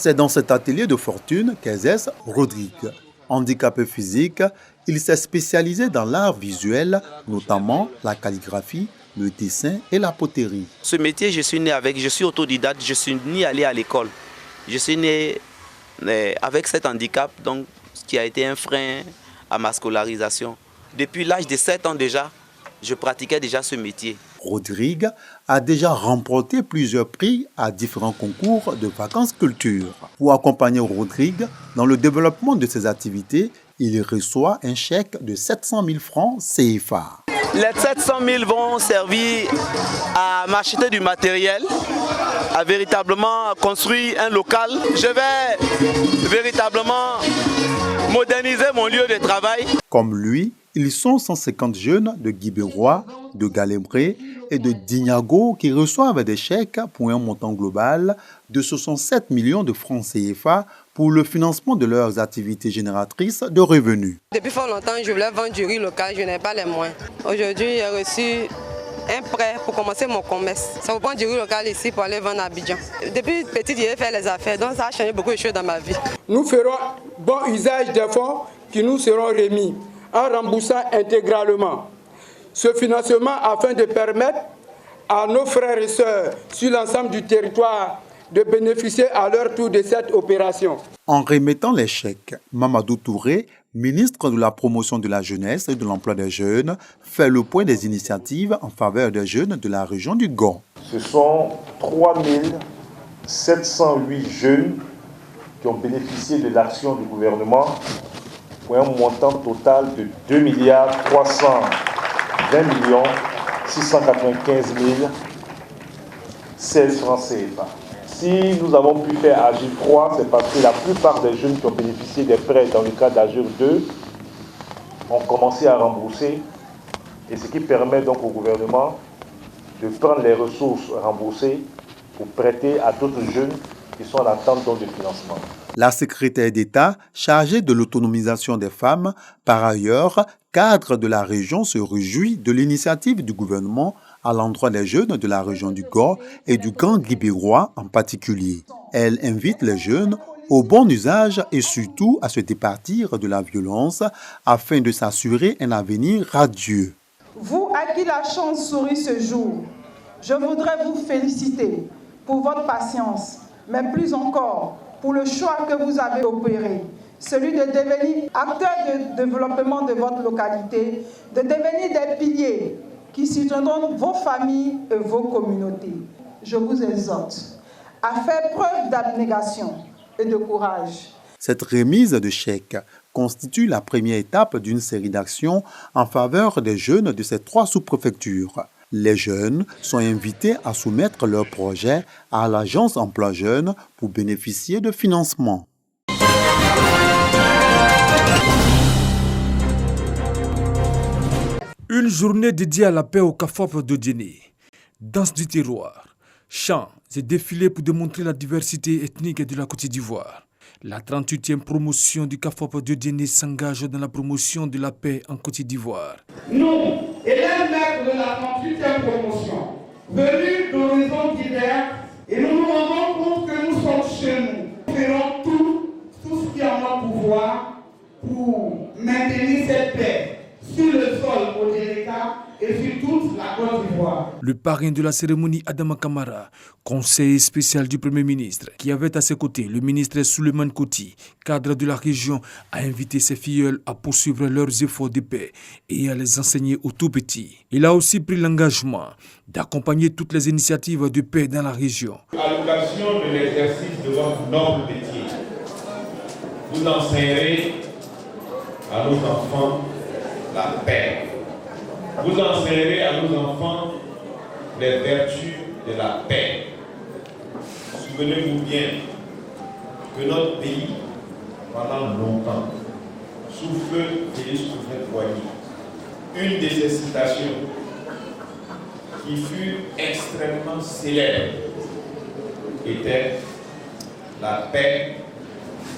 C'est dans cet atelier de fortune qu'exerce Rodrigue. Handicapé physique, il s'est spécialisé dans l'art visuel, notamment la calligraphie, le dessin et la poterie. Ce métier, je suis né avec, je suis autodidacte, je suis ni allé à l'école. Je suis né avec cet handicap, donc, qui a été un frein à ma scolarisation. Depuis l'âge de 7 ans déjà, je pratiquais déjà ce métier. Rodrigue a déjà remporté plusieurs prix à différents concours de vacances culture. Pour accompagner Rodrigue dans le développement de ses activités, il reçoit un chèque de 700 000 francs CFA. Les 700 000 vont servir à m'acheter du matériel, à véritablement construire un local. Je vais véritablement moderniser mon lieu de travail. Comme lui, ils sont 150 jeunes de Guibérois, de Galembré et de Dignago qui reçoivent des chèques pour un montant global de 67 millions de francs CFA pour le financement de leurs activités génératrices de revenus. Depuis fort longtemps, je voulais vendre du riz local, je n'ai pas les moyens. Aujourd'hui, j'ai reçu un prêt pour commencer mon commerce. Ça vous prend du riz local ici pour aller vendre à Abidjan. Depuis petit, j'ai fait les affaires, donc ça a changé beaucoup de choses dans ma vie. Nous ferons bon usage des fonds qui nous seront remis en remboursant intégralement ce financement afin de permettre à nos frères et sœurs sur l'ensemble du territoire de bénéficier à leur tour de cette opération. En remettant les chèques, Mamadou Touré, ministre de la Promotion de la Jeunesse et de l'Emploi des Jeunes, fait le point des initiatives en faveur des jeunes de la région du Gord. Ce sont 3 708 jeunes qui ont bénéficié de l'action du gouvernement pour un montant total de 2 320 695 016 francs CFA. Si nous avons pu faire Agir 3, c'est parce que la plupart des jeunes qui ont bénéficié des prêts dans le cadre d'Agir 2 ont commencé à rembourser, et ce qui permet donc au gouvernement de prendre les ressources remboursées pour prêter à d'autres jeunes qui sont en attente de financement. La secrétaire d'État chargée de l'autonomisation des femmes, par ailleurs, cadre de la région, se réjouit de l'initiative du gouvernement à l'endroit des jeunes de la région du Gord et du Grand Guibérois en particulier. Elle invite les jeunes au bon usage et surtout à se départir de la violence afin de s'assurer un avenir radieux. Vous à qui la chance sourit ce jour, je voudrais vous féliciter pour votre patience, mais plus encore pour le choix que vous avez opéré, celui de devenir acteur de développement de votre localité, de devenir des piliers qui soutiendront vos familles et vos communautés. Je vous exhorte à faire preuve d'abnégation et de courage. Cette remise de chèques constitue la première étape d'une série d'actions en faveur des jeunes de ces 3 sous-préfectures. Les jeunes sont invités à soumettre leurs projets à l'Agence Emploi Jeunes pour bénéficier de financement. Une journée dédiée à la paix au CAFOP de Djenné. Danse du terroir, chants et défilés pour démontrer la diversité ethnique de la Côte d'Ivoire. La 38e promotion du CAFOP de Djenné s'engage dans la promotion de la paix en Côte d'Ivoire. Nous, élèves maîtres de la 38e promotion, venus d'horizons divers, et nous nous rendons compte que nous sommes chez nous. Nous ferons tout ce qui est en notre pouvoir pour maintenir cette paix sur le sol odéréka et sur toute la Côte d'Ivoire. Le parrain de la cérémonie, Adama Kamara, conseiller spécial du Premier ministre, qui avait à ses côtés le ministre Souleymane Koti, cadre de la région, a invité ses filleuls à poursuivre leurs efforts de paix et à les enseigner aux tout-petits. Il a aussi pris l'engagement d'accompagner toutes les initiatives de paix dans la région. À l'occasion de l'exercice de votre noble métier, vous enseignerez à nos enfants la paix. Vous enseignerez à nos enfants les vertus de la paix. Souvenez-vous bien que notre pays, pendant longtemps, souffle et souffle-poignée. Une de ces citations qui fut extrêmement célèbre était « La paix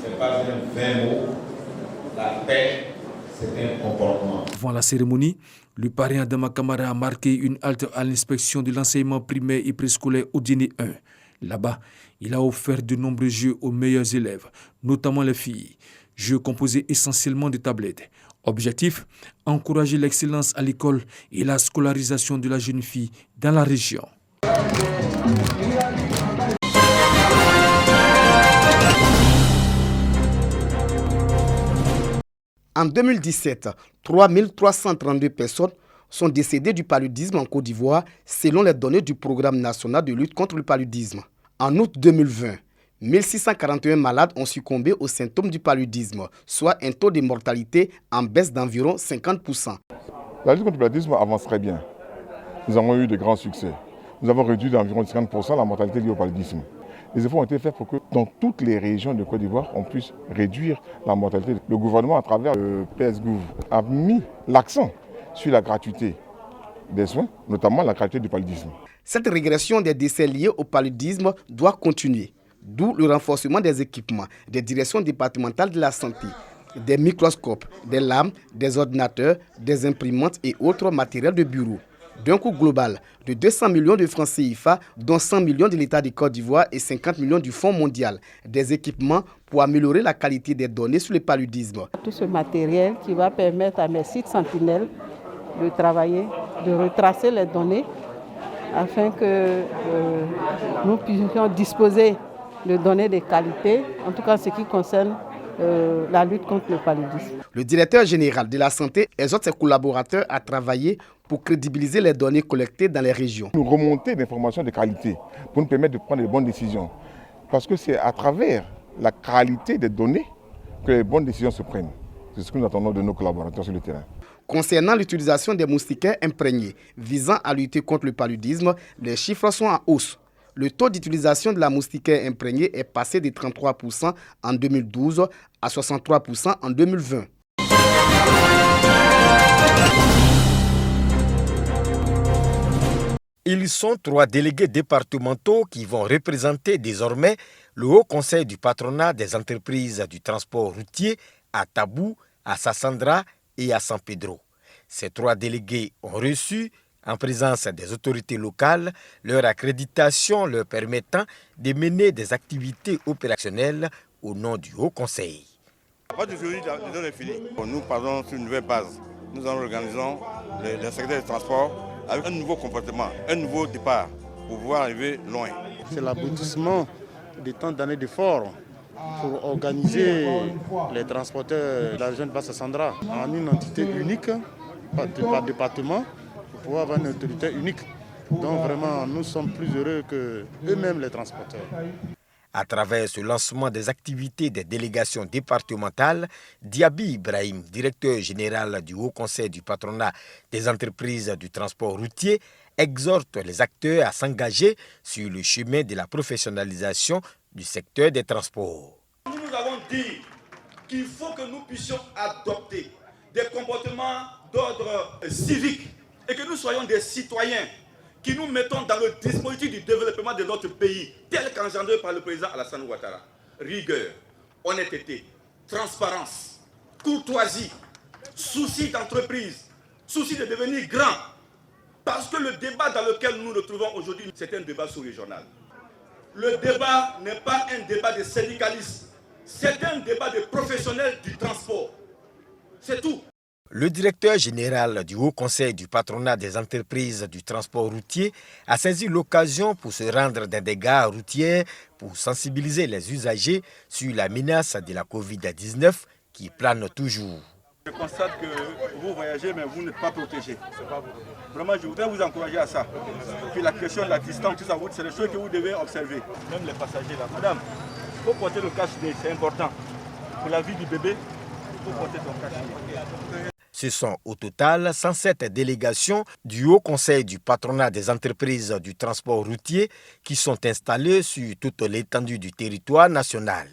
n'est pas un vain mot, la paix c'est un comportement ». Avant la cérémonie, le parrain Adama Kamara a marqué une halte à l'inspection de l'enseignement primaire et préscolaire au Djenné 1. Là-bas, il a offert de nombreux jeux aux meilleurs élèves, notamment les filles. Jeux composés essentiellement de tablettes. Objectif, encourager l'excellence à l'école et la scolarisation de la jeune fille dans la région. En 2017, 3332 personnes sont décédées du paludisme en Côte d'Ivoire selon les données du Programme national de lutte contre le paludisme. En août 2020, 1641 malades ont succombé aux symptômes du paludisme, soit un taux de mortalité en baisse d'environ 50%. La lutte contre le paludisme avance très bien. Nous avons eu de grands succès. Nous avons réduit d'environ 50% la mortalité liée au paludisme. Les efforts ont été faits pour que dans toutes les régions de Côte d'Ivoire, on puisse réduire la mortalité. Le gouvernement, à travers le PSGouv, a mis l'accent sur la gratuité des soins, notamment la gratuité du paludisme. Cette régression des décès liés au paludisme doit continuer, d'où le renforcement des équipements, des directions départementales de la santé, des microscopes, des lames, des ordinateurs, des imprimantes et autres matériels de bureau. D'un coût global de 200 millions de francs CFA, dont 100 millions de l'État de Côte d'Ivoire et 50 millions du Fonds mondial. Des équipements pour améliorer la qualité des données sur le paludisme. Tout ce matériel qui va permettre à mes sites sentinelles de travailler, de retracer les données afin que nous puissions disposer de données de qualité, en tout cas en ce qui concerne la lutte contre le paludisme. Le directeur général de la santé exhorte ses collaborateurs à travailler pour crédibiliser les données collectées dans les régions. Nous remonter d'informations de qualité pour nous permettre de prendre les bonnes décisions. Parce que c'est à travers la qualité des données que les bonnes décisions se prennent. C'est ce que nous attendons de nos collaborateurs sur le terrain. Concernant l'utilisation des moustiquaires imprégnés visant à lutter contre le paludisme, les chiffres sont en hausse. Le taux d'utilisation de la moustiquaire imprégnée est passé de 33% en 2012 à 63% en 2020. Ils sont 3 délégués départementaux qui vont représenter désormais le Haut Conseil du patronat des entreprises du transport routier à Tabou, à Sassandra et à San Pedro. Ces 3 délégués ont reçu, en présence des autorités locales, leur accréditation leur permettant de mener des activités opérationnelles au nom du Haut Conseil. La phase de février est finie. Nous partons sur une nouvelle base. Nous organisons le secteur du transport avec un nouveau comportement, un nouveau départ pour pouvoir arriver loin. C'est l'aboutissement de tant d'années d'efforts pour organiser les transporteurs de la région de Bassa-Sandra en une entité unique, par département, pour pouvoir avoir une autorité unique. Donc vraiment, nous sommes plus heureux qu'eux-mêmes les transporteurs. À travers ce lancement des activités des délégations départementales, Diaby Ibrahim, directeur général du Haut Conseil du patronat des entreprises du transport routier, exhorte les acteurs à s'engager sur le chemin de la professionnalisation du secteur des transports. Nous avons dit qu'il faut que nous puissions adopter des comportements d'ordre civique et que nous soyons des citoyens qui nous mettons dans le dispositif du développement de notre pays, tel qu'engendré par le président Alassane Ouattara. Rigueur, honnêteté, transparence, courtoisie, souci d'entreprise, souci de devenir grand. Parce que le débat dans lequel nous nous retrouvons aujourd'hui, c'est un débat sous-régional. Le débat n'est pas un débat de syndicalistes, c'est un débat de professionnels du transport. C'est tout. Le directeur général du Haut Conseil du patronat des entreprises du transport routier a saisi l'occasion pour se rendre dans des gares routières pour sensibiliser les usagers sur la menace de la Covid-19 qui plane toujours. Je constate que vous voyagez mais vous n'êtes pas protégé. Vraiment, je voudrais vous encourager à ça. Puis la question de la distance, tout ça, c'est des choses que vous devez observer. Même les passagers là. Madame, il faut porter le cache-nez, c'est important. Pour la vie du bébé, il faut porter son cache-nez. Ce sont au total 107 délégations du Haut Conseil du patronat des entreprises du transport routier qui sont installées sur toute l'étendue du territoire national.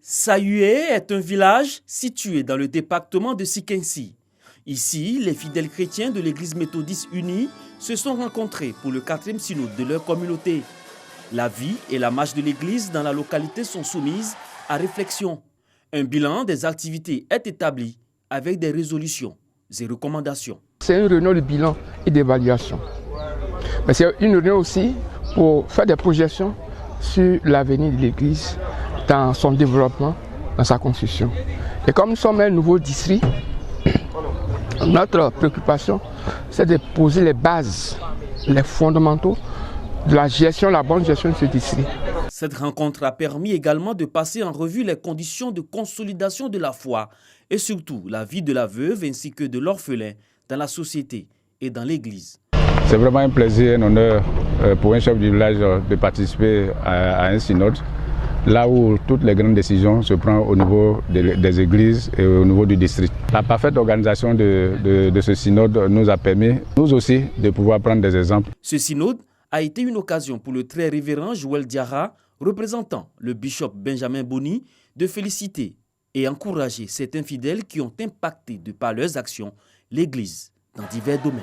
Sayué est un village situé dans le département de Sikensi. Ici, les fidèles chrétiens de l'église méthodiste unie se sont rencontrés pour le 4e synode de leur communauté. La vie et la marche de l'église dans la localité sont soumises à réflexion. Un bilan des activités est établi avec des résolutions et recommandations. C'est une réunion de bilan et d'évaluation. Mais c'est une réunion aussi pour faire des projections sur l'avenir de l'Église, dans son développement, dans sa construction. Et comme nous sommes un nouveau district, notre préoccupation, c'est de poser les bases, les fondamentaux de la gestion, la bonne gestion de ce district. Cette rencontre a permis également de passer en revue les conditions de consolidation de la foi et surtout la vie de la veuve ainsi que de l'orphelin dans la société et dans l'Église. C'est vraiment un plaisir et un honneur pour un chef du village de participer à un synode, là où toutes les grandes décisions se prennent au niveau des églises et au niveau du district. La parfaite organisation de ce synode nous a permis, nous aussi, de pouvoir prendre des exemples. Ce synode a été une occasion pour le très révérend Joël Diarra, représentant le bishop Benjamin Boni, de féliciter et encourager certains fidèles qui ont impacté de par leurs actions l'Église dans divers domaines.